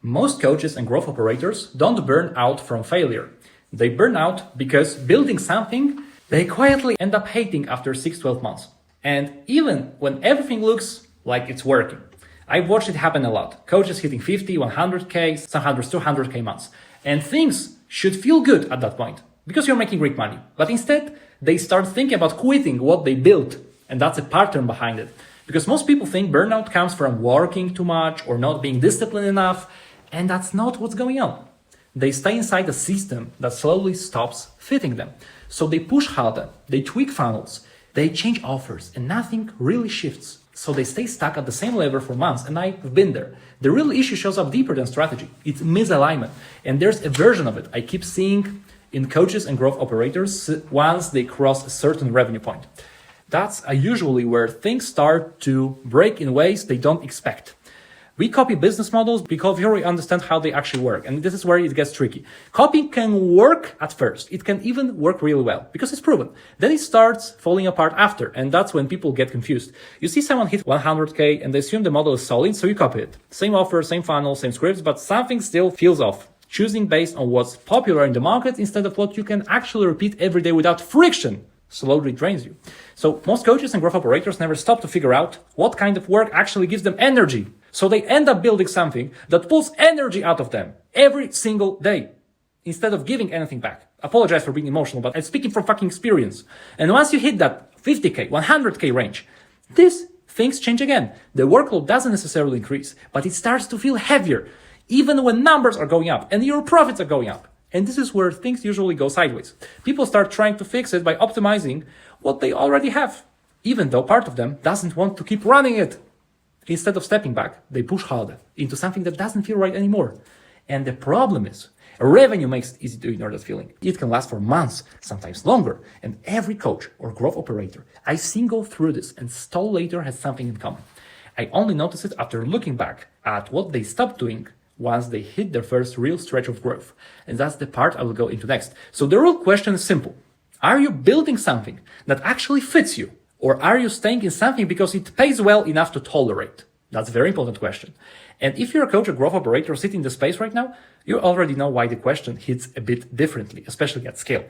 Most coaches and growth operators don't burn out from failure. They burn out because building something they quietly end up hating after 6-12 months. And even when everything looks like it's working. I've watched it happen a lot. Coaches hitting 50, 100K, sometimes 200K months. And things should feel good at that point because you're making great money. But instead, they start thinking about quitting what they built. And that's a pattern behind it. Because most people think burnout comes from working too much or not being disciplined enough. And that's not what's going on. They stay inside a system that slowly stops fitting them. So they push harder, they tweak funnels, they change offers, and nothing really shifts. So they stay stuck at the same level for months, and I've been there. The real issue shows up deeper than strategy. It's misalignment. And there's a version of it I keep seeing in coaches and growth operators once they cross a certain revenue point. That's usually where things start to break in ways they don't expect. We copy business models because we already understand how they actually work. And this is where it gets tricky. Copying can work at first. It can even work really well because it's proven. Then it starts falling apart after. And that's when people get confused. You see someone hit 100K and they assume the model is solid, so you copy it. Same offer, same funnel, same scripts, but something still feels off. Choosing based on what's popular in the market instead of what you can actually repeat every day without friction slowly drains you. So most coaches and growth operators never stop to figure out what kind of work actually gives them energy. So they end up building something that pulls energy out of them every single day instead of giving anything back. Apologize for being emotional, but I'm speaking from fucking experience. And once you hit that 50K, 100K range, these things change again. The workload doesn't necessarily increase, but it starts to feel heavier, even when numbers are going up and your profits are going up. And this is where things usually go sideways. People start trying to fix it by optimizing what they already have, even though part of them doesn't want to keep running it. Instead of stepping back, they push harder into something that doesn't feel right anymore. And the problem is, revenue makes it easy to ignore that feeling. It can last for months, sometimes longer. And every coach or growth operator I've seen go through this and stall later has something in common. I only notice it after looking back at what they stopped doing once they hit their first real stretch of growth. And that's the part I will go into next. So the real question is simple. Are you building something that actually fits you? Or are you staying in something because it pays well enough to tolerate? That's a very important question. And if you're a coach or growth operator sitting in the space right now, you already know why the question hits a bit differently, especially at scale.